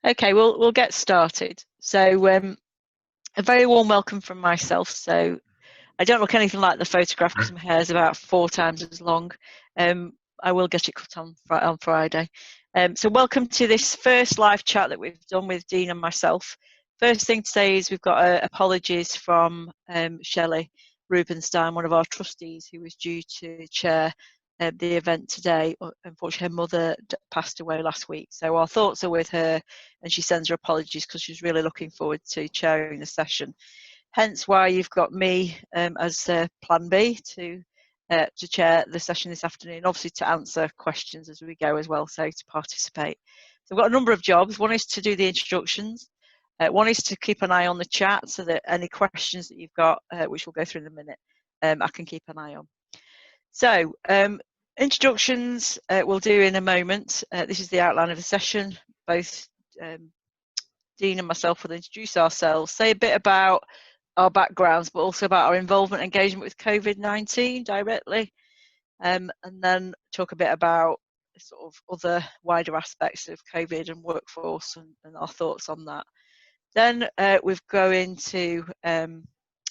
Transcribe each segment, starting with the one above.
Okay, we'll get started. So a very warm welcome from myself. So I don't look anything like the photograph because my hair is about 4 times as long. I will get it cut on Friday. So welcome to this first live chat that we've done with Dean and myself. First thing to say is we've got apologies from Shelley Rubenstein, one of our trustees, who was due to chair the event today. Unfortunately, her mother passed away last week. So our thoughts are with her, and she sends her apologies because she's really looking forward to chairing the session. Hence why you've got me as plan B to chair the session this afternoon, obviously to answer questions as we go as well, so to participate. So I've got a number of jobs. One is to do the introductions. One is to keep an eye on the chat so that any questions that you've got, which we'll go through in a minute, I can keep an eye on. So introductions we'll do in a moment. This is the outline of the session. Both Dean and myself will introduce ourselves, say a bit about our backgrounds, but also about our involvement and engagement with COVID-19 directly, and then talk a bit about sort of other wider aspects of COVID and workforce and our thoughts on that. Then we've go into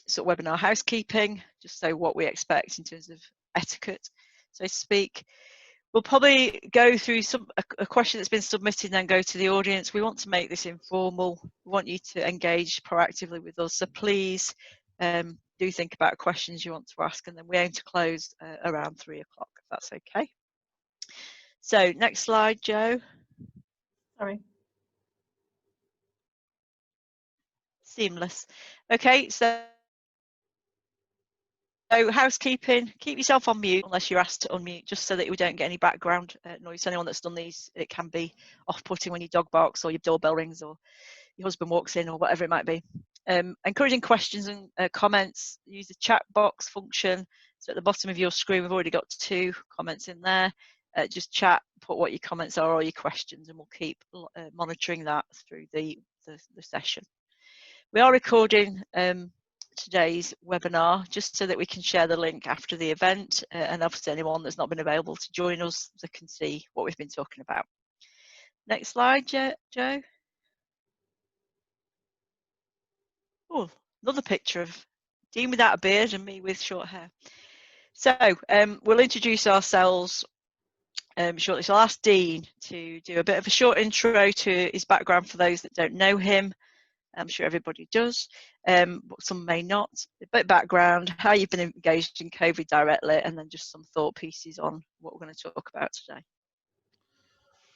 sort of webinar housekeeping, just so what we expect in terms of etiquette, so to speak. We'll probably go through a question that's been submitted and then go to the audience. We want to make this informal. We want you to engage proactively with us. So please do think about questions you want to ask, and then we aim to close around 3 o'clock, if that's okay. So next slide, Jo. Sorry. Seamless. Okay, so housekeeping, keep yourself on mute unless you're asked to unmute, just so that we don't get any background noise. Anyone that's done these, it can be off-putting when your dog barks or your doorbell rings or your husband walks in or whatever it might be. Encouraging questions and comments, use the chat box function. So at the bottom of your screen, we've already got 2 comments in there. Just chat, put what your comments are or your questions, and we'll keep monitoring that through the session. We are recording today's webinar just so that we can share the link after the event, and obviously anyone that's not been available to join us, they can see what we've been talking about. Next slide, Jo. Oh, another picture of Dean without a beard and me with short hair. So we'll introduce ourselves shortly. So I'll ask Dean to do a bit of a short intro to his background for those that don't know him. I'm sure everybody does, but some may not. A bit of background, how you've been engaged in COVID directly, and then just some thought pieces on what we're going to talk about today.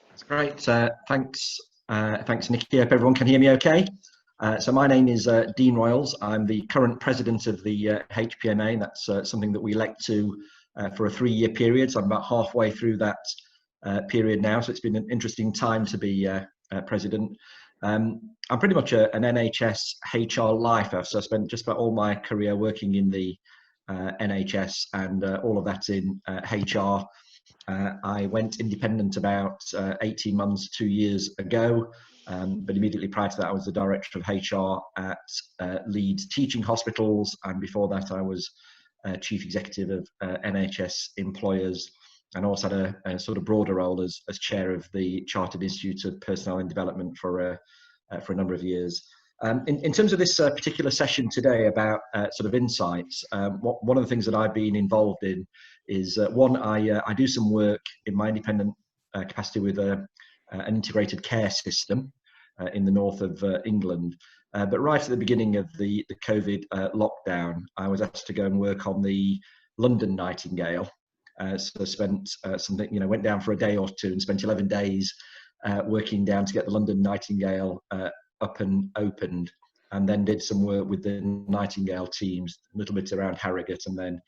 That's great. Thanks, Nicky. I hope everyone can hear me okay. So my name is Dean Royles. I'm the current president of the HPMA. That's something that we elect to for a 3-year period. So I'm about halfway through that period now. So it's been an interesting time to be president. I'm pretty much an NHS HR lifer. So I spent just about all my career working in the NHS and all of that in HR. I went independent about 18 months, 2 years ago, but immediately prior to that I was the director of HR at Leeds Teaching Hospitals, and before that I was chief executive of NHS Employers, and also had a sort of broader role as chair of the Chartered Institute of Personnel and Development for a number of years. In terms of this particular session today about sort of insights, one of the things that I've been involved in is one, I do some work in my independent capacity with an integrated care system in the north of England. But right at the beginning of the COVID lockdown, I was asked to go and work on the London Nightingale. So spent went down for a day or 2 and spent 11 days working down to get the London Nightingale up and opened, and then did some work with the Nightingale teams, a little bit around Harrogate, and then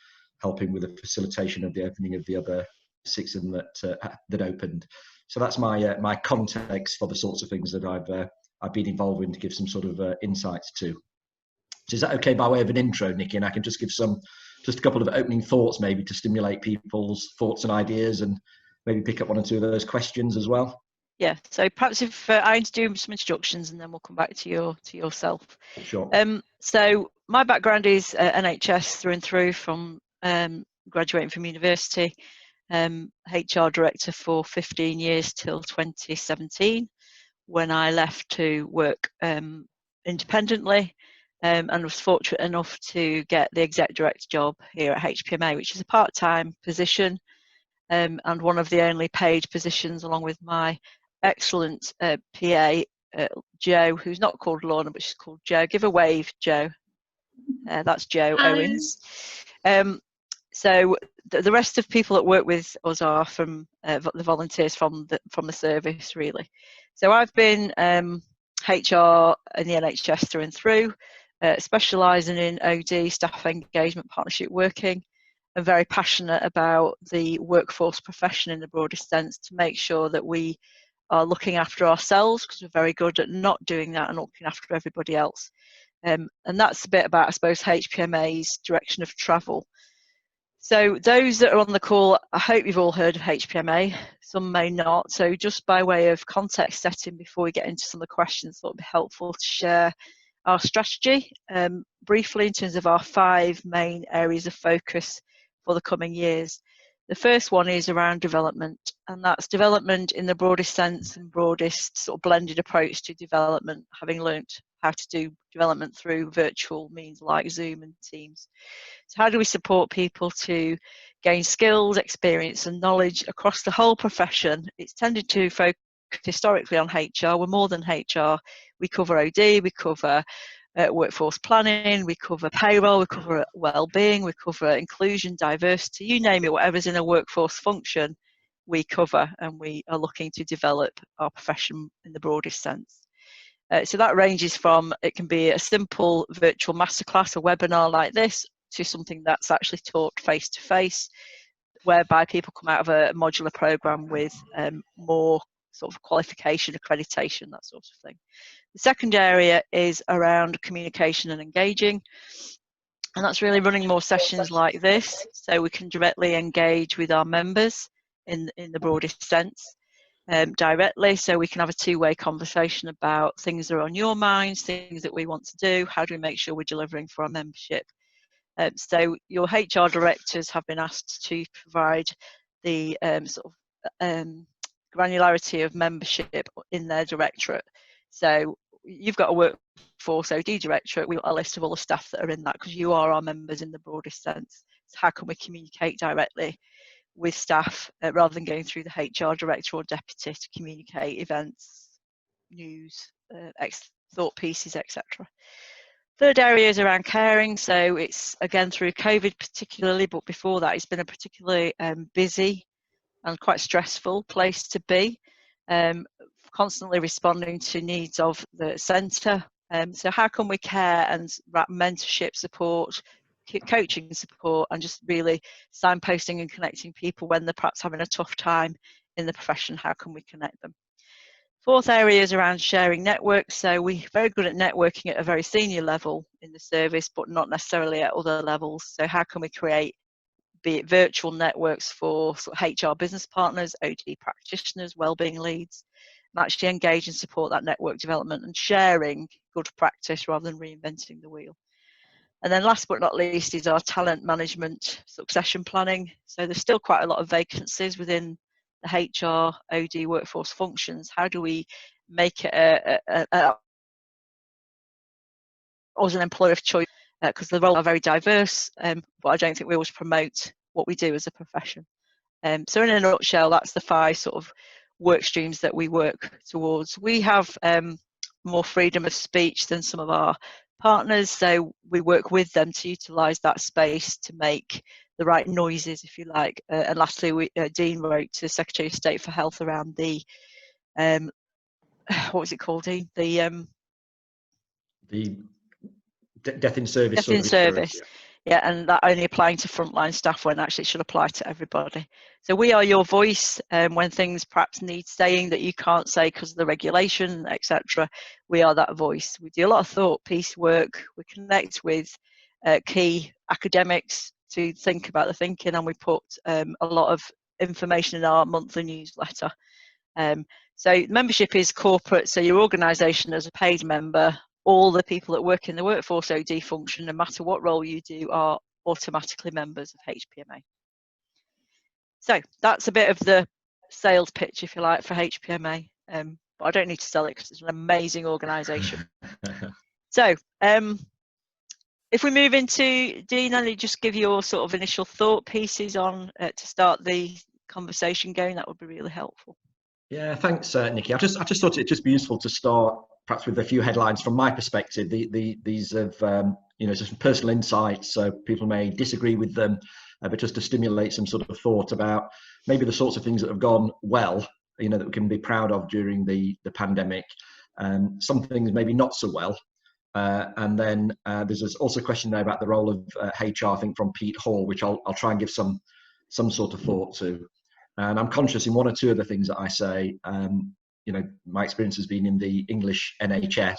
helping with the facilitation of the opening of the other 6 of them that opened. So that's my context for the sorts of things that I've been involved in to give some sort of insights to. So is that okay by way of an intro, Nicky? And I can just give just a couple of opening thoughts maybe to stimulate people's thoughts and ideas, and maybe pick up 1 or 2 of those questions as well. Yeah, so perhaps if I do some introductions and then we'll come back to yourself. Sure. So my background is NHS through and through, from graduating from university, HR director for 15 years till 2017. when I left to work independently, and was fortunate enough to get the exec director job here at HPMA, which is a part-time position, and one of the only paid positions, along with my excellent PA, Jo, who's not called Lorna, but she's called Jo. Give a wave, Jo. That's Jo Owens. So the rest of people that work with us are from the volunteers from the service, really. So I've been HR in the NHS through and through, specialising in OD, staff engagement, partnership working. I'm very passionate about the workforce profession in the broadest sense, to make sure that we are looking after ourselves, because we're very good at not doing that and looking after everybody else. And that's a bit about, I suppose, HPMA's direction of travel. So those that are on the call, I hope you've all heard of HPMA. Some may not. So just by way of context setting, before we get into some of the questions, thought it would be helpful to share our strategy briefly in terms of our 5 main areas of focus for the coming years. The first one is around development, and that's development in the broadest sense and broadest sort of blended approach to development, having learnt how to do development through virtual means like Zoom and Teams. So how do we support people to gain skills, experience and knowledge across the whole profession? It's tended to focus historically on HR. We're more than HR. We cover OD, we cover workforce planning, we cover payroll, we cover well-being, we cover inclusion, diversity, you name it, whatever's in a workforce function, we cover, and we are looking to develop our profession in the broadest sense. So that ranges from, it can be a simple virtual masterclass, a webinar like this, to something that's actually taught face-to-face, whereby people come out of a modular program with more sort of qualification, accreditation, that sort of thing. The second area is around communication and engaging, and that's really running more sessions like this, so we can directly engage with our members in the broadest sense. Directly, so we can have a two-way conversation about things that are on your minds, things that we want to do, how do we make sure we're delivering for our membership. So your HR directors have been asked to provide the granularity of membership in their directorate. So you've got a workforce OD directorate, we've got a list of all the staff that are in that, because you are our members in the broadest sense. So how can we communicate directly with staff rather than going through the HR director or deputy to communicate events, news, thought pieces, etc. Third area is around caring. So it's again through COVID particularly, but before that it's been a particularly busy and quite stressful place to be, constantly responding to needs of the centre. So how can we care and mentorship support, coaching support, and just really signposting and connecting people when they're perhaps having a tough time in the profession? How can we connect them? Fourth area is around sharing networks. So we're very good at networking at a very senior level in the service, but not necessarily at other levels. So how can we create, be it virtual networks for sort of HR business partners, OD practitioners, wellbeing leads, and actually engage and support that network development and sharing good practice rather than reinventing the wheel. And then last but not least is our talent management succession planning. So there's still quite a lot of vacancies within the HR, OD workforce functions. How do we make it as an employer of choice? Because the roles are very diverse, but I don't think we always promote what we do as a profession. So in a nutshell, that's the 5 sort of work streams that we work towards. We have more freedom of speech than some of our partners, so we work with them to utilise that space to make the right noises, if you like. And lastly, Dean wrote to the Secretary of State for Health around the what was it called, Dean? The death in service. Death in service. Yeah, and that only applying to frontline staff when actually it should apply to everybody. So we are your voice when things perhaps need saying that you can't say because of the regulation, etc. We are that voice. We do a lot of thought piece work. We connect with key academics to think about the thinking, and we put a lot of information in our monthly newsletter. So membership is corporate, so your organisation as a paid member, all the people that work in the workforce OD function, no matter what role you do, are automatically members of HPMA. So that's a bit of the sales pitch, if you like, for HPMA. But but I don't need to sell it because it's an amazing organisation. So if we move into, Dean, I'll just give your sort of initial thought pieces on to start the conversation going. That would be really helpful. Yeah, thanks, Nicky. I just thought it'd just be useful to start perhaps with a few headlines from my perspective. These have just some personal insights, so people may disagree with them, but just to stimulate some sort of thought about maybe the sorts of things that have gone well, that we can be proud of during the pandemic, some things maybe not so well. And then there's also a question there about the role of HR, I think, from Pete Hall, which I'll try and give some sort of thought to. And I'm conscious in one or two of the things that I say, my experience has been in the English NHS.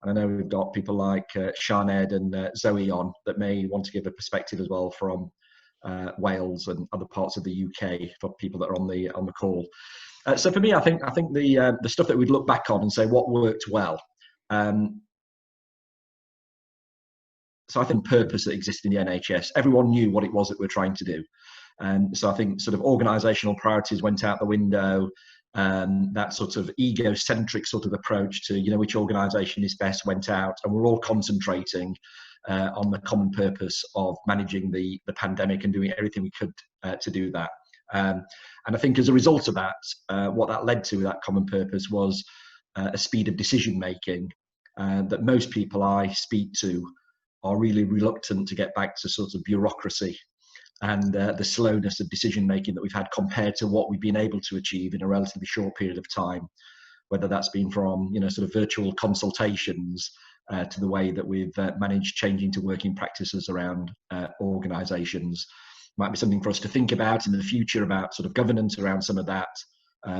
And I know we've got people like Sinead and Zoe on that may want to give a perspective as well from Wales and other parts of the UK for people that are on the call. So for me, I think the stuff that we'd look back on and say what worked well. So I think purpose that exists in the NHS. Everyone knew what it was that we're trying to do. So I think sort of organisational priorities went out the window. That sort of egocentric sort of approach to, which organisation is best went out. And we're all concentrating on the common purpose of managing the pandemic and doing everything we could to do that. And I think as a result of that, what that led to, that common purpose, was a speed of decision making that most people I speak to are really reluctant to get back to sort of bureaucracy and the slowness of decision making that we've had compared to what we've been able to achieve in a relatively short period of time, whether that's been from sort of virtual consultations to the way that we've managed changing to working practices around organisations. Might be something for us to think about in the future about sort of governance around some of that,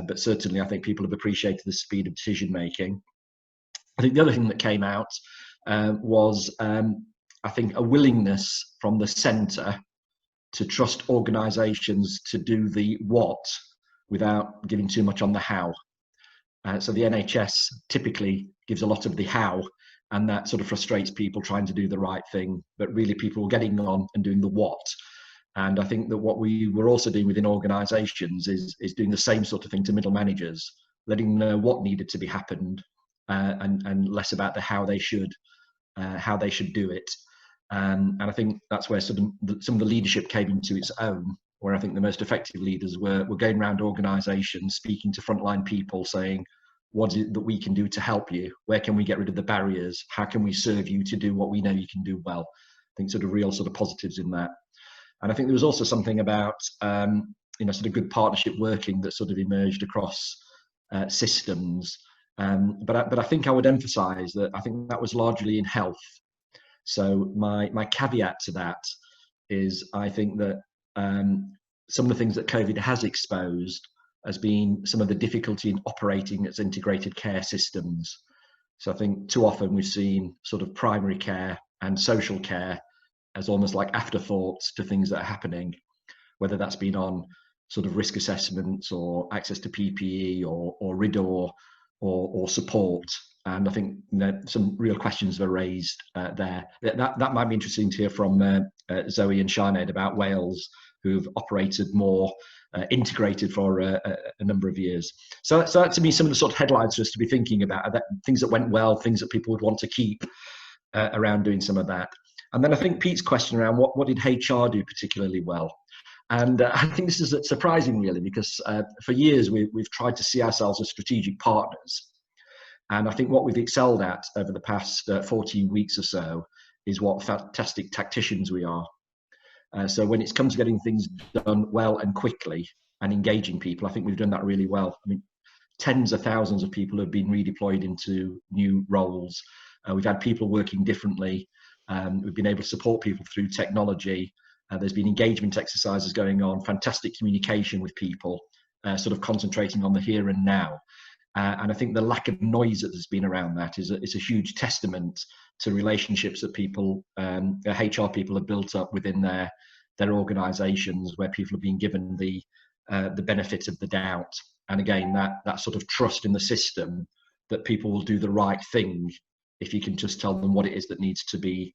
but certainly I think people have appreciated the speed of decision making. I think the other thing that came out was I think a willingness from the centre to trust organisations to do the what without giving too much on the how. So the NHS typically gives a lot of the how, and that sort of frustrates people trying to do the right thing, but really people are getting on and doing the what. And I think that what we were also doing within organisations is doing the same sort of thing to middle managers, letting them know what needed to be happened and less about the how they should do it. And I think that's where some of the leadership came into its own, where I think the most effective leaders were going around organisations, speaking to frontline people, saying, what is it that we can do to help you? Where can we get rid of the barriers? How can we serve you to do what we know you can do well? I think sort of real sort of positives in that. And I think there was also something about, sort of good partnership working that sort of emerged across systems. But I think I would emphasise that I think that was largely in health. So my caveat to that is I think that some of the things that COVID has exposed has been some of the difficulty in operating as integrated care systems. So I think too often we've seen sort of primary care and social care as almost like afterthoughts to things that are happening, whether that's been on sort of risk assessments or access to PPE or RIDOR or support. And I think some real questions were raised there. That might be interesting to hear from Zoe and Sinead about Wales, who've operated more integrated for a number of years. So that to me, some of the sort of headlines just to be thinking about, things that went well, things that people would want to keep around doing some of that. And then I think Pete's question around what did HR do particularly well? And I think this is surprising, really, because for years we've tried to see ourselves as strategic partners. And I think what we've excelled at over the past 14 weeks or so is what fantastic tacticians we are. So when it's come to getting things done well and quickly and engaging people, I think we've done that really well. I mean, tens of thousands of people have been redeployed into new roles. We've had people working differently. We've been able to support people through technology. There's been engagement exercises going on, fantastic communication with people, sort of concentrating on the here and now. And I think the lack of noise that there's been around that is a huge testament to relationships that people, HR people have built up within their organisations, where people have been given the benefit of the doubt. And again, that sort of trust in the system that people will do the right thing if you can just tell them what it is that needs to be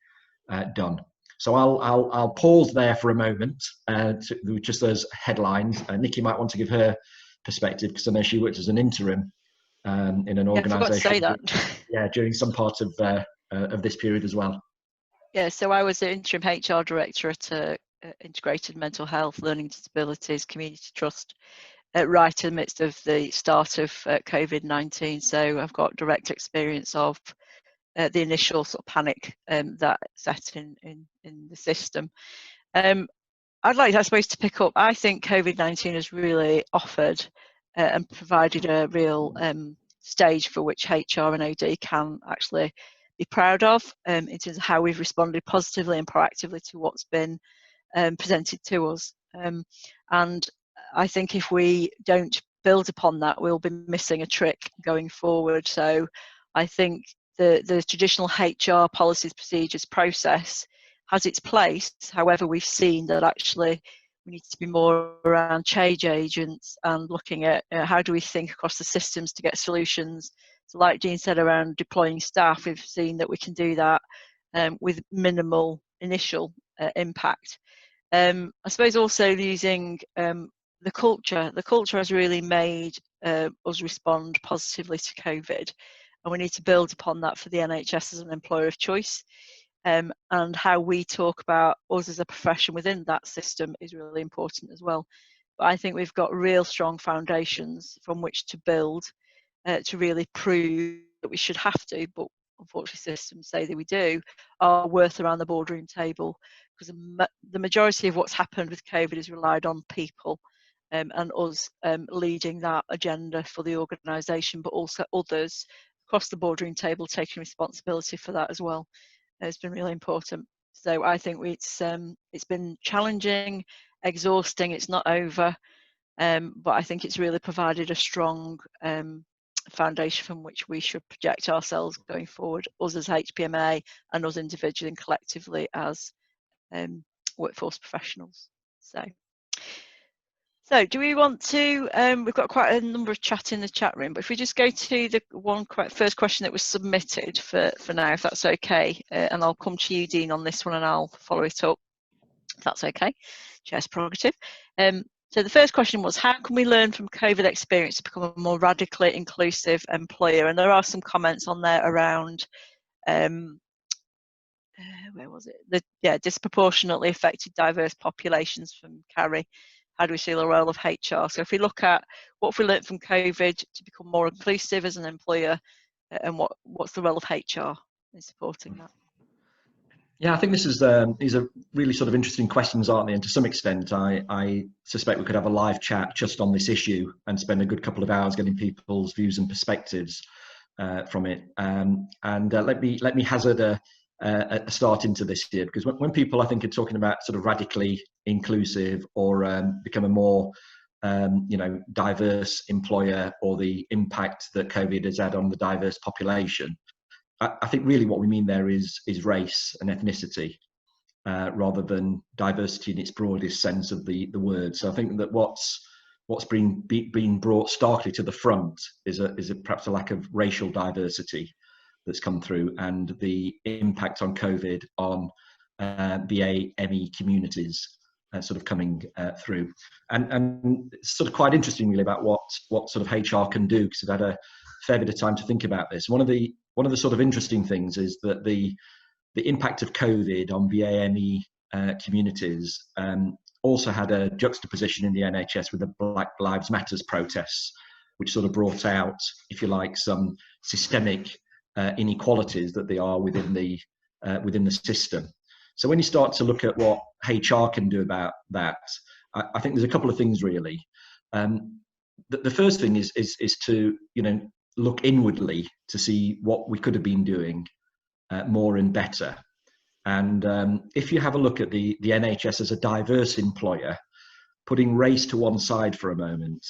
done. So I'll pause there for a moment with just those headlines. Nicky might want to give her perspective, because I know she worked as an interim in an Yeah, I forgot to say organisation. that. Yeah, during some part of this period as well. Yeah, so I was the interim HR director at Integrated Mental Health, Learning Disabilities, Community Trust, right in the midst of the start of COVID-19. So I've got direct experience of the initial sort of panic that set in the system. I'd like, I suppose, to pick up. I think COVID-19 has really offered and provided a real stage for which HR and OD can actually be proud of in terms of how we've responded positively and proactively to what's been presented to us. And I think if we don't build upon that, we'll be missing a trick going forward. So I think the traditional HR policies, procedures, process has its place. However, we've seen that actually we need to be more around change agents and looking at how do we think across the systems to get solutions. So like Dean said, around deploying staff, we've seen that we can do that with minimal initial impact. I suppose also using the culture. The culture has really made us respond positively to COVID, and we need to build upon that for the NHS as an employer of choice. And how we talk about us as a profession within that system is really important as well. But I think we've got real strong foundations from which to build to really prove that we should have to, but unfortunately systems say that we do, are worth around the boardroom table, because the majority of what's happened with COVID has relied on people and us leading that agenda for the organisation, but also others across the boardroom table taking responsibility for that as well. It's been really important. So I think it's been challenging, exhausting. It's not over, but I think it's really provided a strong foundation from which we should project ourselves going forward, us as HPMA and us individually and collectively as workforce professionals. So do we want to, we've got quite a number of chat in the chat room, but if we just go to the first question that was submitted for now, if that's okay, and I'll come to you, Dean, on this one and I'll follow it up, if that's okay. Chair's prerogative. So the first question was, how can we learn from COVID experience to become a more radically inclusive employer? And there are some comments on there around, where was it? Disproportionately affected diverse populations from Carrie. How do we see the role of HR? So if we look at what have we learned from COVID to become more inclusive as an employer, and what's the role of HR in supporting that? Yeah, I think these are really sort of interesting questions, aren't they? And to some extent, I suspect we could have a live chat just on this issue and spend a good couple of hours getting people's views and perspectives from it. Let me hazard a start into this here, because when people, I think, are talking about sort of radically inclusive or become a more diverse employer, or the impact that COVID has had on the diverse population, I think really what we mean there is race and ethnicity, rather than diversity in its broadest sense of the word. So I think that what's been brought starkly to the front is perhaps a lack of racial diversity that's come through, and the impact on COVID on BAME communities sort of coming through. And it's sort of quite interesting really about what sort of HR can do, because I've had a fair bit of time to think about this. One of the sort of interesting things is that the impact of COVID on BAME communities also had a juxtaposition in the NHS with the Black Lives Matters protests, which sort of brought out, if you like, some systemic inequalities that they are within the system. So when you start to look at what HR can do about that, I think there's a couple of things really. The first thing is to look inwardly to see what we could have been doing more and better. And if you have a look at the NHS as a diverse employer, putting race to one side for a moment,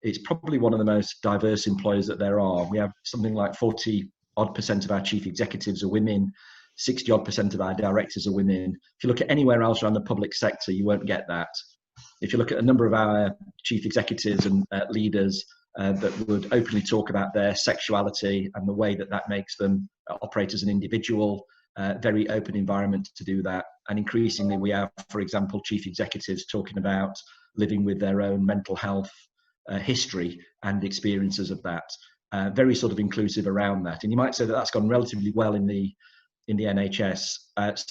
it's probably one of the most diverse employers that there are. We have something like 40-odd% of our chief executives are women, 60-odd% of our directors are women. If you look at anywhere else around the public sector, you won't get that. If you look at a number of our chief executives and leaders that would openly talk about their sexuality and the way that makes them operate as an individual, very open environment to do that. And increasingly we have, for example, chief executives talking about living with their own mental health history and experiences of that. very sort of inclusive around that. And you might say that that's gone relatively well in the NHS.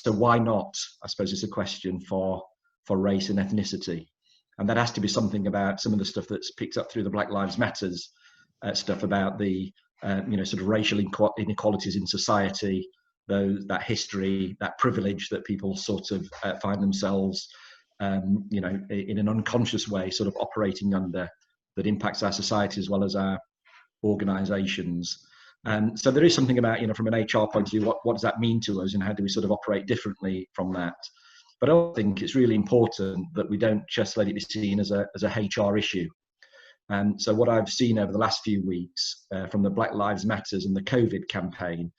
So why not, I suppose, is a question for race and ethnicity. And that has to be something about some of the stuff that's picked up through the Black Lives Matters stuff about the sort of racial inequalities in society, that history, that privilege that people sort of find themselves, in an unconscious way, sort of operating under, that impacts our society as well as our organisations. So there is something about, from an HR point of view, what does that mean to us, and how do we sort of operate differently from that? But I think it's really important that we don't just let it be seen as a HR issue. And so what I've seen over the last few weeks from the Black Lives Matters and the COVID campaign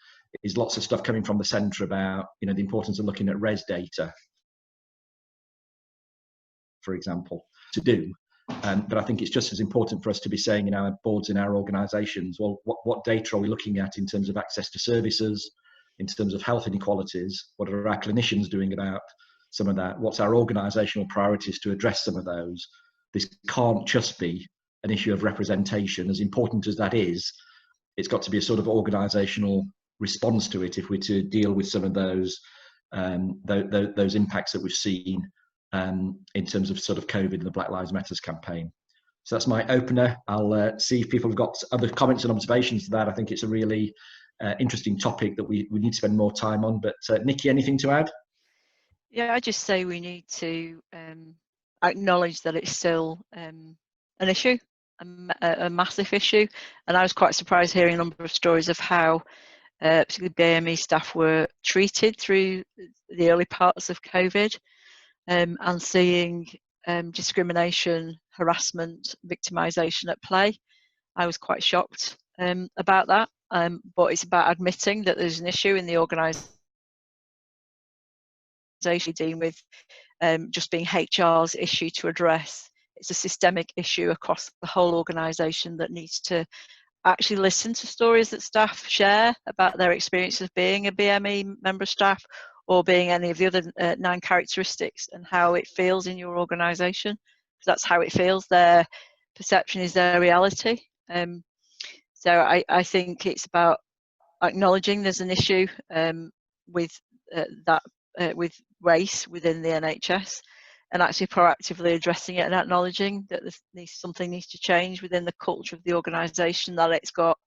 is lots of stuff coming from the centre about, the importance of looking at res data, for example, to do. But I think it's just as important for us to be saying in our boards, in our organisations, well, what data are we looking at in terms of access to services, in terms of health inequalities? What are our clinicians doing about some of that? What's our organisational priorities to address some of those? This can't just be an issue of representation. As important as that is, it's got to be a sort of organisational response to it if we're to deal with some of those impacts that we've seen in terms of sort of COVID and the Black Lives Matters campaign. So that's my opener. I'll see if people have got other comments and observations to that. I think it's a really interesting topic that we need to spend more time on. But Nicky, anything to add? Yeah, I just say we need to acknowledge that it's still an issue, a massive issue. And I was quite surprised hearing a number of stories of how particularly BME staff were treated through the early parts of COVID, and seeing discrimination, harassment, victimisation at play. I was quite shocked about that, but it's about admitting that there's an issue in the organisation dealing with just being HR's issue to address. It's a systemic issue across the whole organisation that needs to actually listen to stories that staff share about their experience of being a BME member of staff or being any of the other 9 characteristics, and how it feels in your organisation. Because that's how it feels. Their perception is their reality. So I think it's about acknowledging there's an issue with with race within the NHS, and actually proactively addressing it and acknowledging that something needs to change within the culture of the organisation, that it's got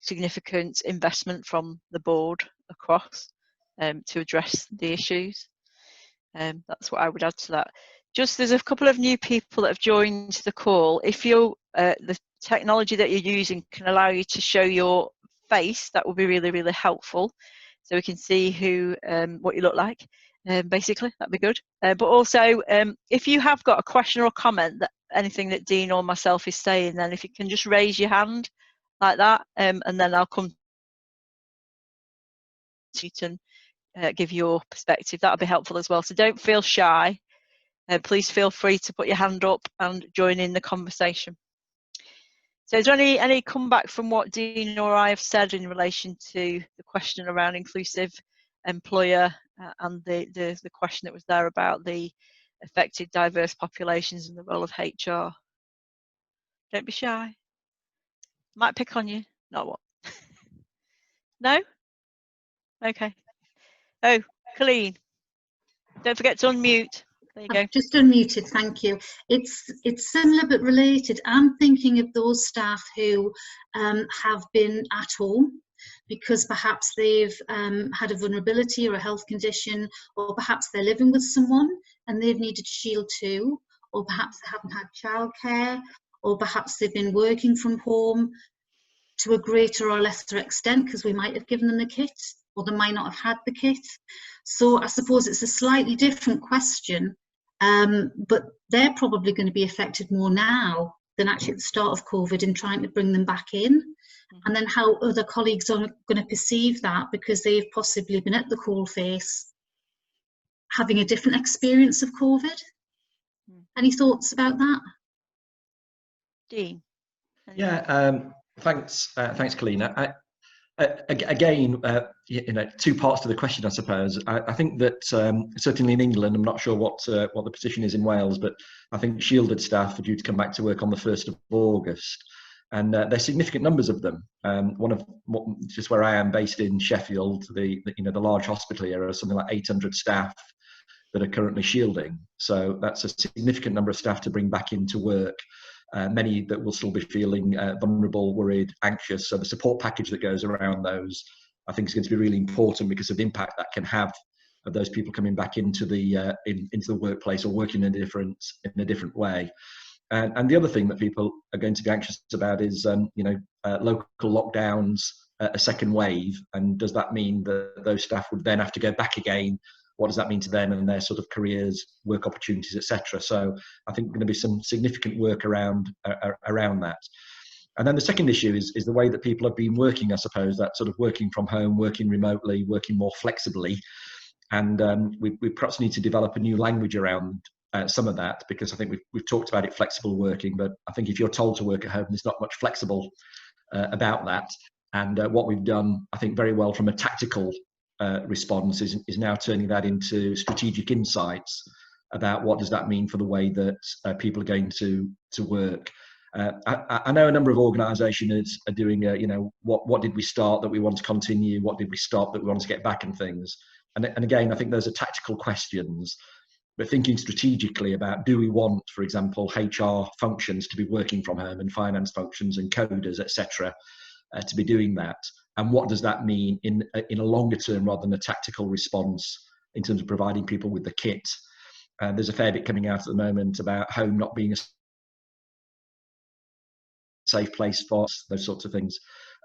significant investment from the board across to address the issues. That's what I would add to that. Just there's a couple of new people that have joined the call. If you're the technology that you're using can allow you to show your face, that would be really, really helpful, so we can see who what you look like. Basically, that'd be good. But also, if you have got a question or a comment that anything that Dean or myself is saying, then if you can just raise your hand like that, and then I'll come to you and give your perspective. That'll be helpful as well. So don't feel shy. Please feel free to put your hand up and join in the conversation. So is there any comeback from what Dean or I have said in relation to the question around inclusive employer and the question that was there about the affected diverse populations and the role of HR? Don't be shy. Might pick on you. Not what? No? Okay. Oh, Colleen. Don't forget to unmute. There you go. I've just unmuted, thank you. It's similar but related. I'm thinking of those staff who have been at home because perhaps they've had a vulnerability or a health condition, or perhaps they're living with someone and they've needed to shield too, or perhaps they haven't had childcare, or perhaps they've been working from home to a greater or lesser extent because we might have given them the kit, or they might not have had the kit. So I suppose it's a slightly different question, but they're probably going to be affected more now than actually at the start of COVID in trying to bring them back in. And then how other colleagues are going to perceive that because they've possibly been at the coalface having a different experience of COVID. Any thoughts about that? Dean? Yeah, thanks, Colleen. Again, two parts to the question, I suppose. I think that certainly in England, I'm not sure what the position is in Wales, but I think shielded staff are due to come back to work on the 1st of August. And there's significant numbers of them. Just where I am based in Sheffield, the large hospital here are something like 800 staff that are currently shielding. So that's a significant number of staff to bring back into work. Many that will still be feeling vulnerable, worried, anxious. So the support package that goes around those, I think, is going to be really important because of the impact that can have of those people coming back into the into the workplace or working in a different way. And the other thing that people are going to be anxious about is, local lockdowns, a second wave. And does that mean that those staff would then have to go back again? What does that mean to them and their sort of careers, work opportunities, etc.? So I think going to be some significant work around that. And then the second issue is the way that people have been working, I suppose, that sort of working from home, working remotely, working more flexibly. And we perhaps need to develop a new language around some of that, because I think we've talked about it, flexible working, but I think if you're told to work at home, there's not much flexible about that. And what we've done, I think, very well from a tactical response is now turning that into strategic insights about what does that mean for the way that people are going to work. I know a number of organisations are doing, what did we start that we want to continue? What did we stop that we want to get back and things? And again, I think those are tactical questions, but thinking strategically about, do we want, for example, HR functions to be working from home and finance functions and coders, etc., to be doing that? And what does that mean in a longer term rather than a tactical response in terms of providing people with the kit? There's a fair bit coming out at the moment about home not being a safe place for us, those sorts of things.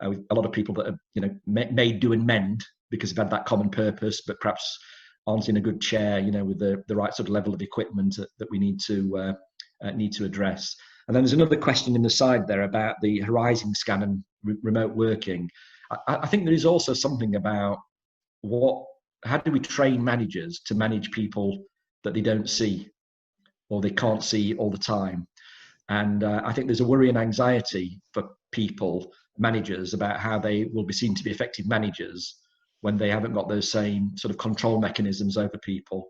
A lot of people that are, made, do and mend because they've had that common purpose, but perhaps aren't in a good chair, with the right sort of level of equipment that we need to address. And then there's another question in the side there about the horizon scan and remote working. I think there is also something about how do we train managers to manage people that they don't see or they can't see all the time? And I think there's a worry and anxiety for people, managers, about how they will be seen to be effective managers when they haven't got those same sort of control mechanisms over people.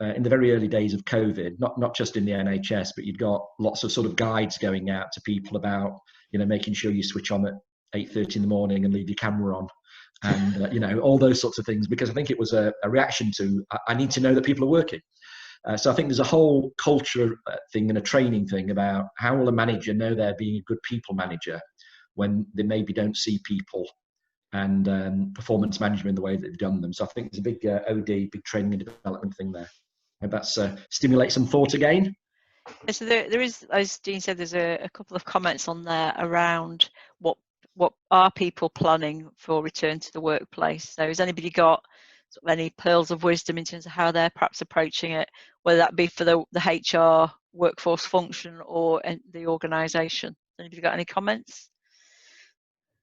In the very early days of COVID, not just in the NHS, but you'd got lots of sort of guides going out to people about, making sure you switch on at 8:30 in the morning and leave your camera on, and all those sorts of things, because I think it was a reaction to, I need to know that people are working. So I think there's a whole culture thing and a training thing about how will a manager know they're being a good people manager when they maybe don't see people, and performance management in the way that they've done them. So I think there's a big big training and development thing there. And that's stimulate some thought again. So there is, as Dean said, there's a couple of comments on there around what are people planning for return to the workplace. So has anybody got sort of any pearls of wisdom in terms of how they're perhaps approaching it, whether that be for the HR workforce function or the organisation? Anybody got any comments?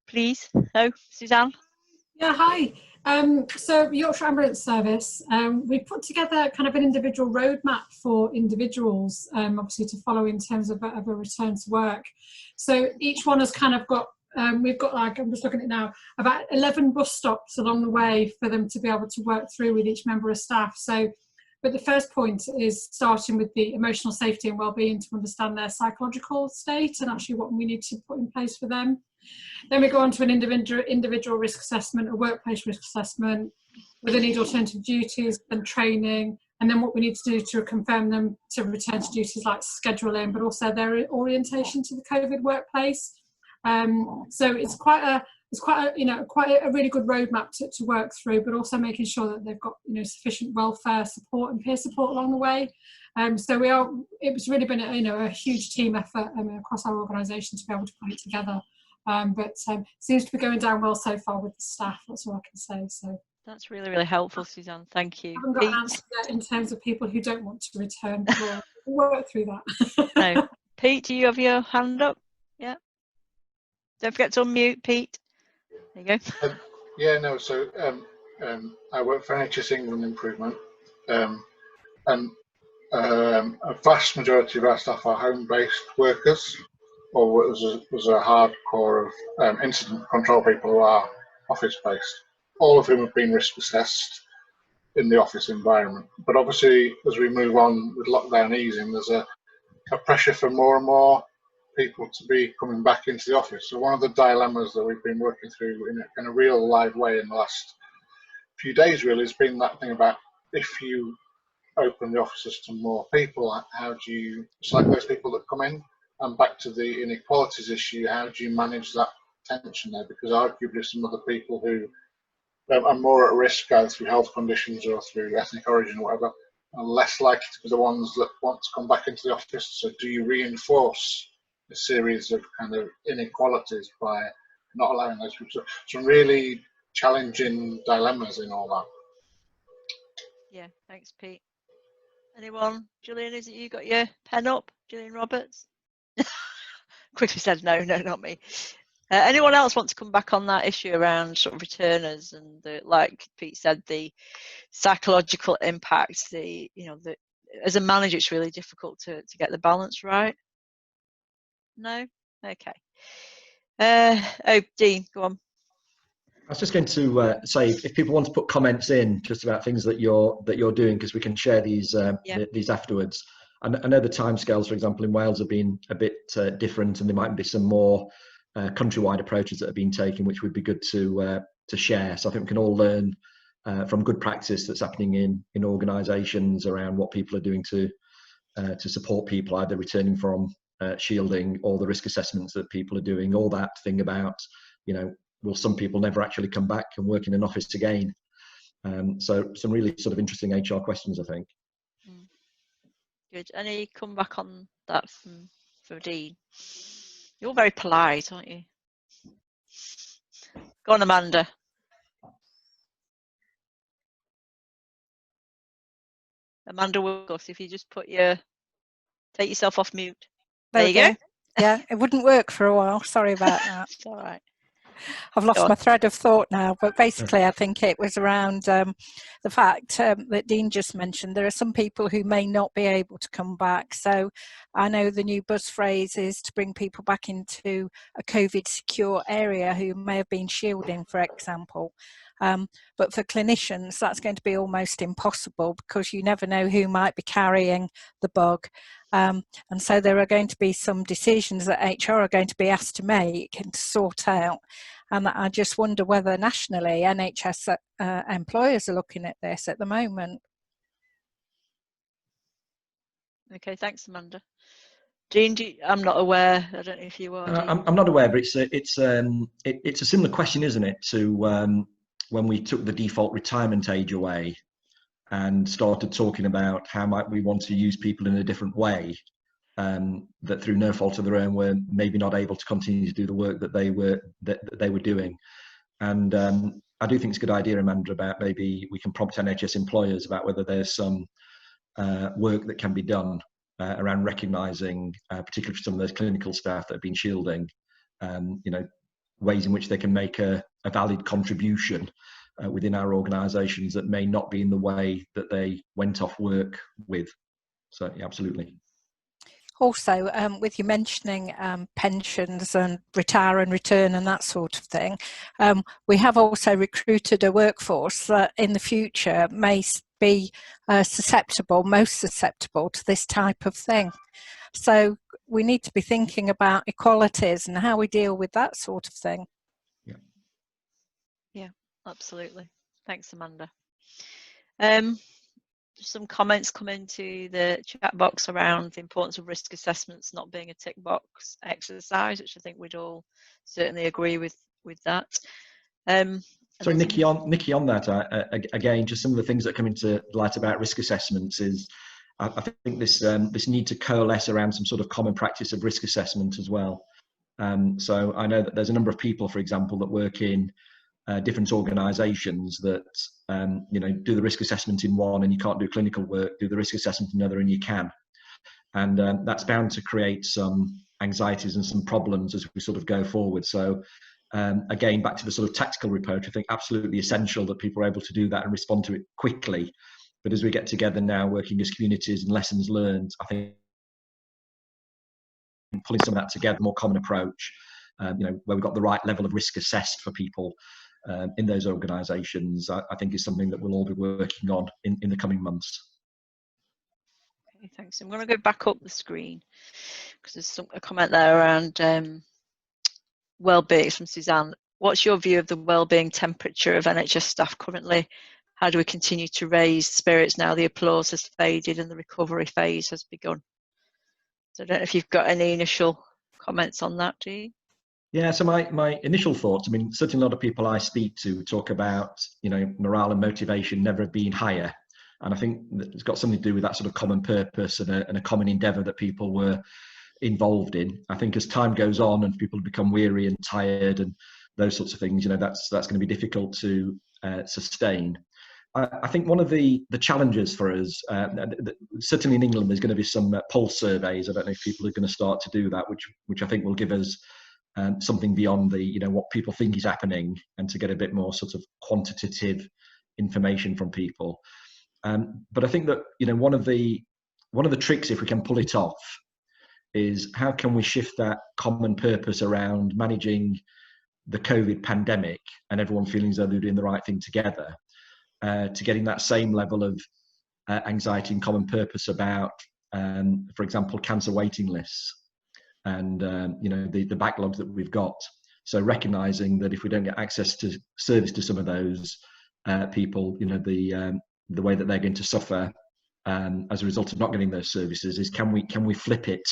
Please. No, Suzanne? Yeah, hi. So Yorkshire Ambulance Service, we put together kind of an individual roadmap for individuals, obviously to follow in terms of a return to work. So each one has kind of got, we've got, like, I'm just looking at it now, about 11 bus stops along the way for them to be able to work through with each member of staff. So, but the first point is starting with the emotional safety and well-being to understand their psychological state and actually what we need to put in place for them. Then we go on to an individual risk assessment, a workplace risk assessment, where they need alternative duties and training, and then what we need to do to confirm them to return to duties like scheduling, but also their orientation to the COVID workplace. So it's quite a really good roadmap to work through, but also making sure that they've got sufficient welfare support and peer support along the way. So it was really been a huge team effort across our organisation to be able to put it together. But seems to be going down well so far with the staff. That's all I can say. So that's really, really helpful, Suzanne. Thank you. I haven't got an answer yet in terms of people who don't want to return. We'll work through that. No. Pete, do you have your hand up? Yeah. Don't forget to unmute, Pete. There you go. Yeah, no. So I work for NHS England Improvement, and a vast majority of our staff are home-based workers, or was a hard core of incident control people who are office-based, all of whom have been risk assessed in the office environment. But obviously, as we move on with lockdown easing, there's a pressure for more and more people to be coming back into the office. So one of the dilemmas that we've been working through in a real live way in the last few days really has been that thing about, if you open the offices to more people, how do you select those people that come in? And back to the inequalities issue, how do you manage that tension there? Because arguably some other people who are more at risk either through health conditions or through ethnic origin or whatever are less likely to be the ones that want to come back into the office. So do you reinforce a series of kind of inequalities by not allowing those people? So some really challenging dilemmas in all that. Yeah, thanks, Pete. Anyone? Gillian, is it you got your pen up? Gillian Roberts? Quickly said no, not me. Anyone else want to come back on that issue around sort of returners and the, like Pete said, the psychological impact, as a manager it's really difficult to get the balance right? No? Okay. Dean, go on. I was just going to say, if people want to put comments in just about things that you're doing, because we can share these these afterwards. And I know the timescales, for example, in Wales have been a bit different, and there might be some more countrywide approaches that have been taken, which would be good to share. So I think we can all learn from good practice that's happening in organisations around what people are doing to support people either returning from shielding, or the risk assessments that people are doing, all that thing about, will some people never actually come back and work in an office again? So some really sort of interesting HR questions, I think. Good. Any come back on that from Dean? You're very polite, aren't you? Go on, Amanda. Amanda Wilcox, if you just take yourself off mute. There you go. Yeah, it wouldn't work for a while. Sorry about that. It's all right. I've lost my thread of thought now, but basically I think it was around the fact that Dean just mentioned. There are some people who may not be able to come back. So I know the new buzz phrase is to bring people back into a COVID secure area who may have been shielding, for example. But for clinicians, that's going to be almost impossible, because you never know who might be carrying the bug. And so there are going to be some decisions that HR are going to be asked to make and to sort out. And I just wonder whether nationally NHS employers are looking at this at the moment. Okay, thanks, Amanda. Dean, I'm not aware. I don't know if you are. I'm not aware, but it's a similar question, isn't it, to when we took the default retirement age away and started talking about how might we want to use people in a different way, that through no fault of their own were maybe not able to continue to do the work that they were doing. And I do think it's a good idea, Amanda, about maybe we can prompt NHS employers about whether there's some work that can be done around recognising, particularly for some of those clinical staff that have been shielding, ways in which they can make a valid contribution within our organisations that may not be in the way that they went off work with. So yeah, absolutely. Also, with you mentioning pensions and retire and return and that sort of thing, we have also recruited a workforce that in the future may be most susceptible to this type of thing. So we need to be thinking about equalities and how we deal with that sort of thing. Yeah, absolutely. Thanks, Amanda. Some comments come into the chat box around the importance of risk assessments not being a tick box exercise, which I think we'd all certainly agree with that. Sorry, Nicky, on that, again, just some of the things that come into light about risk assessments is, I think this need to coalesce around some sort of common practice of risk assessment as well. So I know that there's a number of people, for example, that work in different organisations that do the risk assessment in one and you can't do clinical work, do the risk assessment in another and you can. And that's bound to create some anxieties and some problems as we sort of go forward. So again, back to the sort of tactical approach, I think absolutely essential that people are able to do that and respond to it quickly. But as we get together now, working as communities and lessons learned, I think pulling some of that together, more common approach, where we've got the right level of risk assessed for people in those organisations, I think is something that we'll all be working on in the coming months. Okay, thanks. I'm going to go back up the screen because there's a comment there around well-being from Suzanne. What's your view of the well-being temperature of NHS staff currently? How do we continue to raise spirits now the applause has faded and the recovery phase has begun? So I don't know if you've got any initial comments on that, do you? Yeah, so my initial thoughts, I mean, certainly a lot of people I speak to talk about, you know, morale and motivation never being higher. And I think it's got something to do with that sort of common purpose and a common endeavour that people were involved in. I think as time goes on and people become weary and tired and those sorts of things, you know, that's going to be difficult to sustain. I think one of the challenges for us, certainly in England, there's going to be some pulse surveys. I don't know if people are going to start to do that, which I think will give us something beyond the, you know, what people think is happening, and to get a bit more sort of quantitative information from people. But I think that, you know, one of the tricks, if we can pull it off, is how can we shift that common purpose around managing the COVID pandemic and everyone feeling as though they're doing the right thing together, to getting that same level of anxiety and common purpose about, for example, cancer waiting lists and you know, the backlogs that we've got. So recognizing that if we don't get access to service to some of those people, you know, the way that they're going to suffer as a result of not getting those services is, can we flip it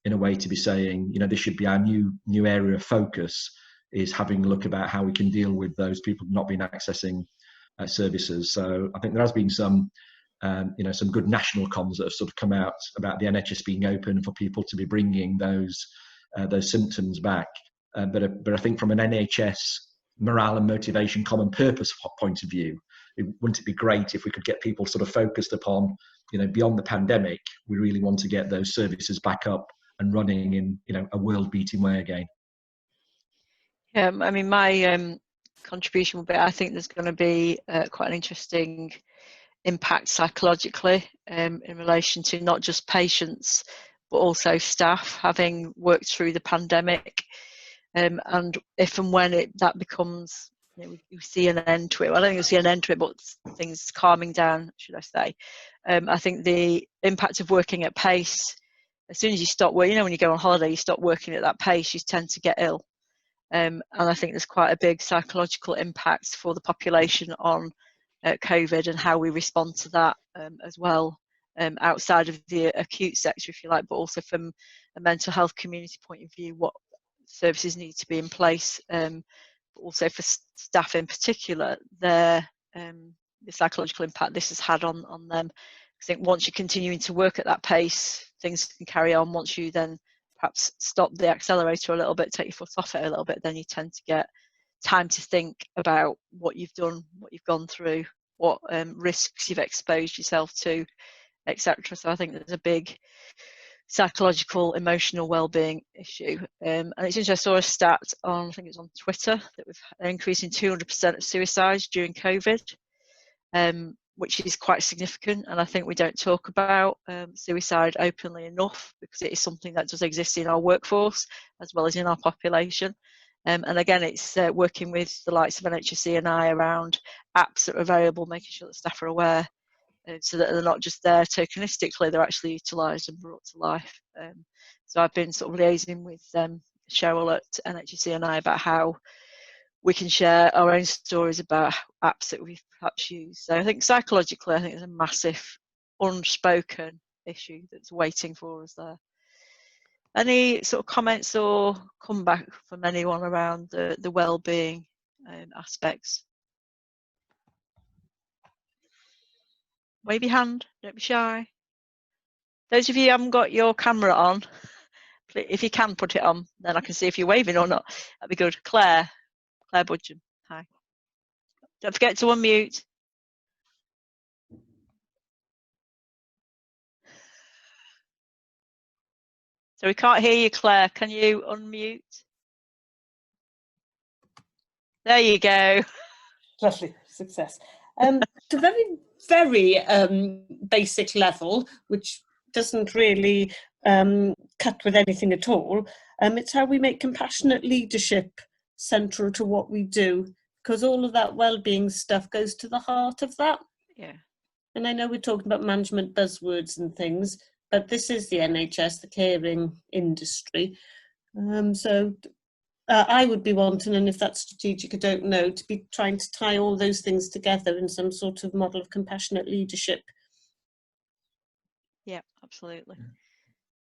in a way to be saying, you know, this should be our new area of focus, is having a look about how we can deal with those people not being accessing services. So I think there has been some you know, some good national comms that have sort of come out about the NHS being open for people to be bringing those symptoms back. But I think from an NHS morale and motivation, common purpose point of view, wouldn't it be great if we could get people sort of focused upon, you know, beyond the pandemic, we really want to get those services back up and running in, you know, a world-beating way again. Yeah, I mean, my contribution will be, I think there's going to be quite an interesting impact psychologically in relation to not just patients but also staff, having worked through the pandemic, and if and when that becomes, you know, we see an end to it. Well, I don't think we'll see an end to it, but things calming down, should I say. I think the impact of working at pace, as soon as you stop working, you know, when you go on holiday, you stop working at that pace, you tend to get ill. And I think there's quite a big psychological impact for the population on COVID and how we respond to that as well, outside of the acute sector, if you like, but also from a mental health community point of view, what services need to be in place, but also for staff in particular, the psychological impact this has had on them. I think once you're continuing to work at that pace, things can carry on. Once you then perhaps stop the accelerator a little bit, take your foot off it a little bit, then you tend to get time to think about what you've done, what you've gone through, what risks you've exposed yourself to, etc. So I think there's a big psychological, emotional well-being issue. And it's interesting, I saw a stat on, I think it was on Twitter, that we've had an increase in 200% of suicides during COVID, which is quite significant. And I think we don't talk about suicide openly enough, because it is something that does exist in our workforce as well as in our population. And again, it's working with the likes of NHS around apps that are available, making sure that staff are aware, so that they're not just there tokenistically, they're actually utilised and brought to life. So I've been sort of liaising with Cheryl at NHS about how we can share our own stories about apps that we've perhaps used. So I think psychologically, I think there's a massive unspoken issue that's waiting for us there. Any sort of comments or comeback from anyone around the well-being aspects? Wave your hand, don't be shy. Those of you who haven't got your camera on, if you can put it on, then I can see if you're waving or not. That'd be good. Claire Budgeon, hi. Don't forget to unmute. So we can't hear you, Claire. Can you unmute? There you go. Lovely, success. At a very, very basic level, which doesn't really cut with anything at all, it's how we make compassionate leadership central to what we do, because all of that well-being stuff goes to the heart of that. Yeah. And I know we're talking about management buzzwords and things, but this is the NHS, the caring industry. I would be wanting, and if that's strategic, I don't know, to be trying to tie all those things together in some sort of model of compassionate leadership. Yeah, absolutely.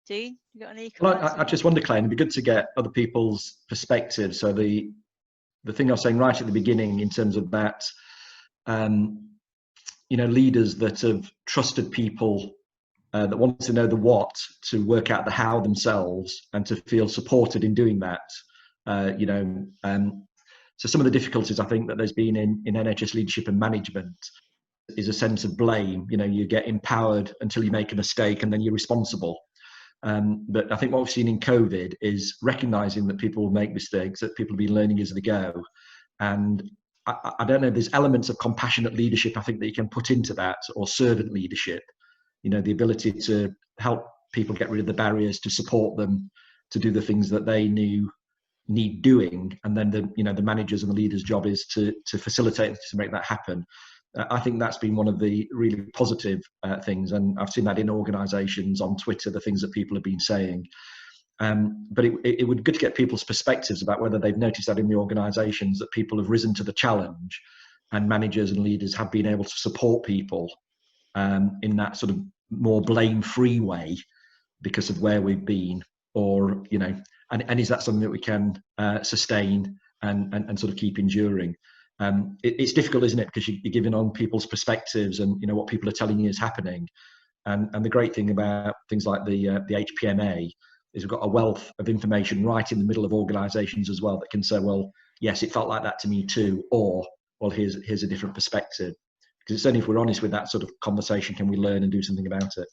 Dean, you got any Well, comments? I just wonder, Claire, it'd be good to get other people's perspectives. So the thing I was saying right at the beginning in terms of that, leaders that have trusted people that want to know the what to work out the how themselves and to feel supported in doing that. So some of the difficulties I think that there's been in NHS leadership and management is a sense of blame. You get empowered until you make a mistake and then you're responsible. But I think what we've seen in COVID is recognizing that people will make mistakes, that people will be learning as they go. And I don't know, there's elements of compassionate leadership I think that you can put into that, or servant leadership, the ability to help people get rid of the barriers, to support them, to do the things that they need doing. And then the managers and the leaders' job is to facilitate, to make that happen. I think that's been one of the really positive things. And I've seen that in organizations, on Twitter, the things that people have been saying. But it would be good to get people's perspectives about whether they've noticed that in the organizations, that people have risen to the challenge and managers and leaders have been able to support people in that sort of more blame-free way because of where we've been, or, and is that something that we can sustain and sort of keep enduring? It's difficult, isn't it? Because you're giving on people's perspectives and, what people are telling you is happening. And the great thing about things like the HPMA is we've got a wealth of information right in the middle of organisations as well that can say, well, yes, it felt like that to me too, or, well, here's a different perspective. Because it's only if we're honest with that sort of conversation can we learn and do something about it.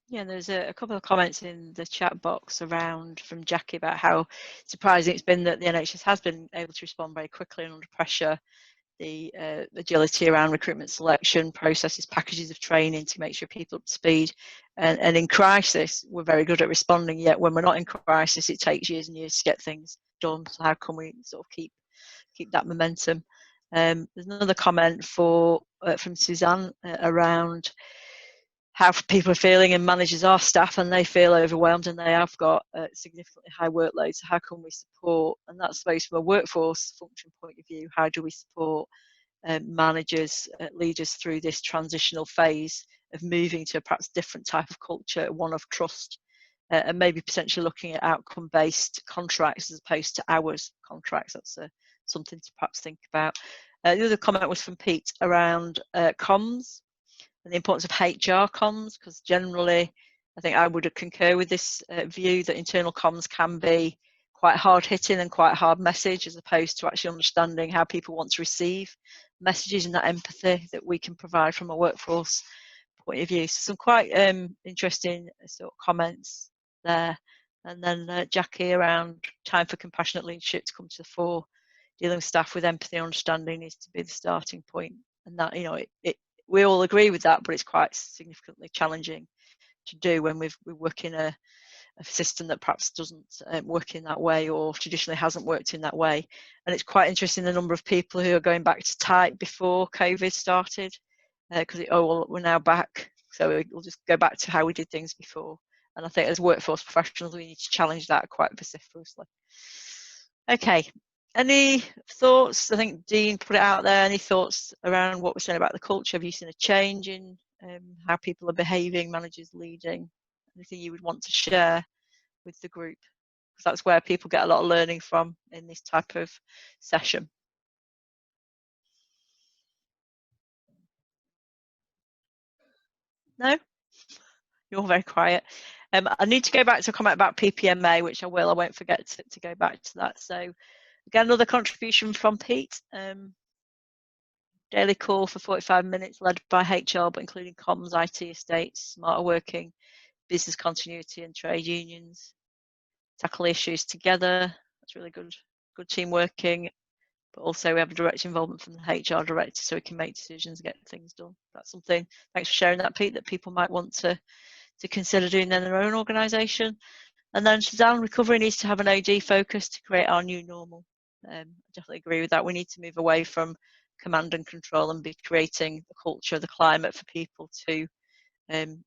Yeah, there's a couple of comments in the chat box around from Jackie about how surprising it's been that the NHS has been able to respond very quickly and under pressure. The agility around recruitment selection, processes, packages of training to make sure people are up to speed. And in crisis, we're very good at responding, yet when we're not in crisis, it takes years and years to get things done. So how can we sort of keep that momentum? There's another comment from Suzanne around how people are feeling, and managers are staff and they feel overwhelmed and they have got significantly high workloads. So how can we support? And that's supposed from a workforce function point of view, how do we support managers, leaders through this transitional phase of moving to a perhaps different type of culture, one of trust, and maybe potentially looking at outcome-based contracts as opposed to hours contracts. That's something to perhaps think about. The other comment was from Pete around comms and the importance of HR comms, because generally I think I would concur with this view that internal comms can be quite hard hitting and quite hard message, as opposed to actually understanding how people want to receive messages and that empathy that we can provide from a workforce point of view. So some quite interesting sort of comments there. And then Jackie around time for compassionate leadership to come to the fore, dealing with staff with empathy and understanding needs to be the starting point. And that, we all agree with that, but it's quite significantly challenging to do when we work in a system that perhaps doesn't work in that way, or traditionally hasn't worked in that way. And it's quite interesting the number of people who are going back to type before COVID started, because we're now back, so we'll just go back to how we did things before. And I think as workforce professionals we need to challenge that quite vociferously. Okay, any thoughts? I think Dean put it out there. Any thoughts around what we're saying about the culture? Have you seen a change in how people are behaving, managers leading? Anything you would want to share with the group? Because that's where people get a lot of learning from in this type of session. No? You're all very quiet. I need to go back to a comment about PPMA, which I will. I won't forget to go back to that. So again, another contribution from Pete. Daily call for 45 minutes led by HR, but including comms, IT estates, smarter working, business continuity and trade unions. Tackle issues together. That's really good team working. But also we have a direct involvement from the HR director so we can make decisions and get things done. That's something, thanks for sharing that, Pete, that people might want to consider doing in their own organisation. And then Suzanne, recovery needs to have an OD focus to create our new normal. I definitely agree with that. We need to move away from command and control and be creating the culture, the climate for people to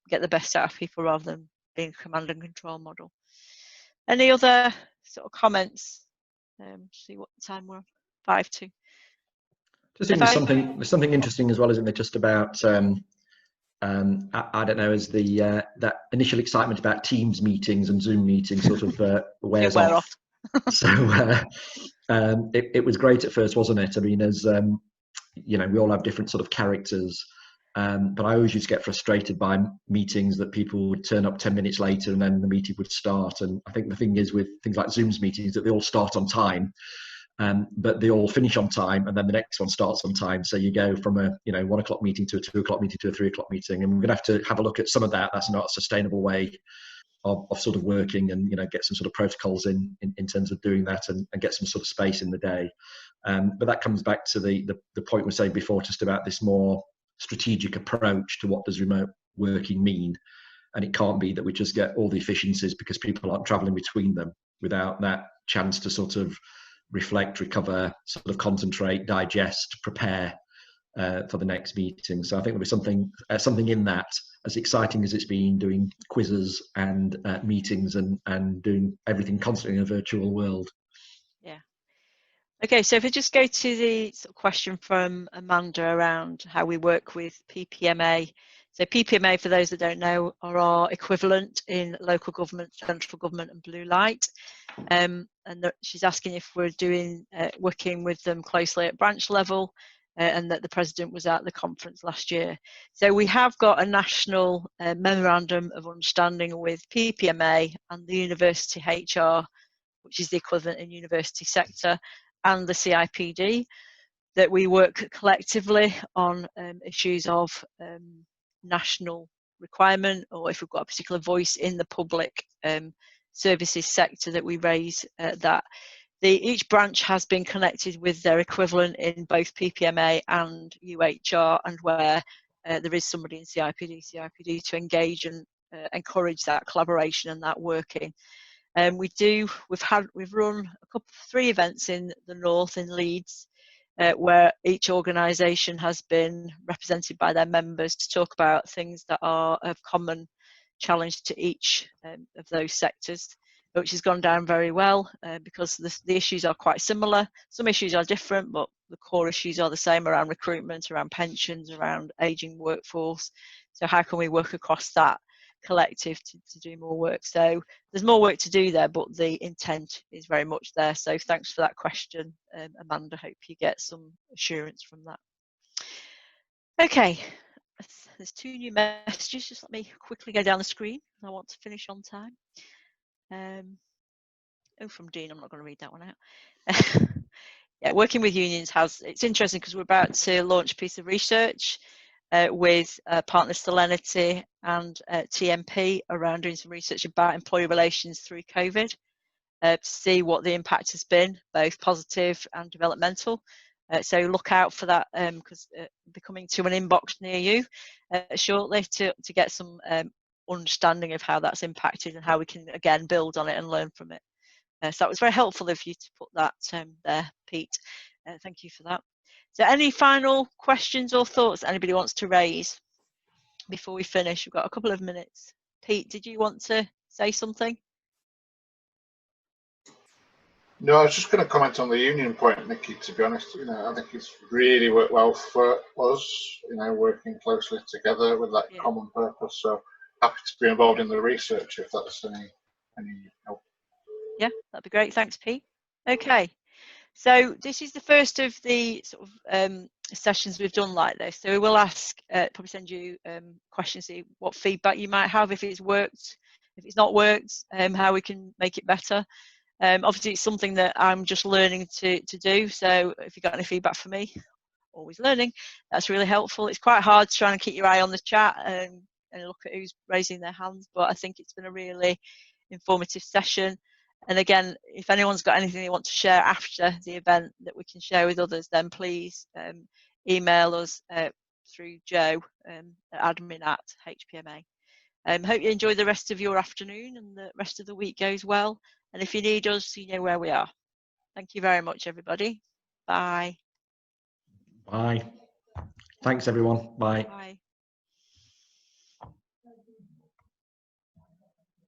get the best out of people rather than being a command and control model. Any other sort of comments? See what time we're on. 5-2. Just think there's something interesting as well, isn't there? Just about I don't know, as the that initial excitement about Teams meetings and Zoom meetings sort of wears off. So it was great at first, wasn't it? I mean, as you know, we all have different sort of characters, but I always used to get frustrated by meetings that people would turn up 10 minutes later and then the meeting would start. And I think the thing is with things like Zoom's meetings that they all start on time. But they all finish on time, and then the next one starts on time. So you go from a 1 o'clock meeting to a 2 o'clock meeting to a 3 o'clock meeting, and we're going to have a look at some of that. That's not a sustainable way of sort of working, and get some sort of protocols in terms of doing that, and get some sort of space in the day. But that comes back to the point we were saying before, just about this more strategic approach to what does remote working mean. And it can't be that we just get all the efficiencies because people aren't traveling between them without that chance to sort of reflect, recover, sort of concentrate, digest, prepare for the next meeting. So I think there'll be something in that, as exciting as it's been doing quizzes and meetings and doing everything constantly in a virtual world. Yeah. Okay, so if we just go to the sort of question from Amanda around how we work with PPMA. So PPMA, for those that don't know, are our equivalent in local government, central government and blue light. And she's asking if we're doing working with them closely at branch level, and that the president was at the conference last year. So we have got a national memorandum of understanding with PPMA and the university HR, which is the equivalent in university sector, and the CIPD, that we work collectively on issues of national requirement, or if we've got a particular voice in the public services sector, that we raise that. Each branch has been connected with their equivalent in both PPMA and UHR, and where there is somebody in CIPD to engage and encourage that collaboration and that working. We've run 3 events in the north, in Leeds, where each organisation has been represented by their members to talk about things that are of common challenge to each of those sectors, which has gone down very well because the issues are quite similar. Some issues are different, but the core issues are the same around recruitment, around pensions, around ageing workforce. So how can we work across that collective to do more work? So there's more work to do there, but the intent is very much there. So thanks for that question, Amanda. Hope you get some assurance from that. Okay, there's 2 new messages. Just let me quickly go down the screen. I want to finish on time. From Dean, I'm not going to read that one out. Yeah, working with unions it's interesting because we're about to launch a piece of research with partner Solenity and TMP around doing some research about employee relations through COVID to see what the impact has been, both positive and developmental. So look out for that because it'll be coming to an inbox near you shortly to get some understanding of how that's impacted and how we can again build on it and learn from it. So that was very helpful of you to put that there, Pete. Thank you for that. So any final questions or thoughts anybody wants to raise before we finish? We've got a couple of minutes. Pete, did you want to say something? No, I was just going to comment on the union point, Nicky, to be honest. I think it's really worked well for us, working closely together with that common purpose. So happy to be involved in the research if that's any help. Yeah, that'd be great. Thanks, Pete. Okay. So this is the first of the sort of sessions we've done like this. So we will ask, probably send you questions, see what feedback you might have, if it's worked, if it's not worked, how we can make it better. Obviously, it's something that I'm just learning to do. So if you've got any feedback for me, always learning, that's really helpful. It's quite hard to try and keep your eye on the chat and look at who's raising their hands, but I think it's been a really informative session. And again, if anyone's got anything they want to share after the event that we can share with others, then please email us through Joe at admin@HPMA. Hope you enjoy the rest of your afternoon and the rest of the week goes well. And if you need us, you know where we are. Thank you very much, everybody. Bye. Bye. Thanks, everyone. Bye. Bye.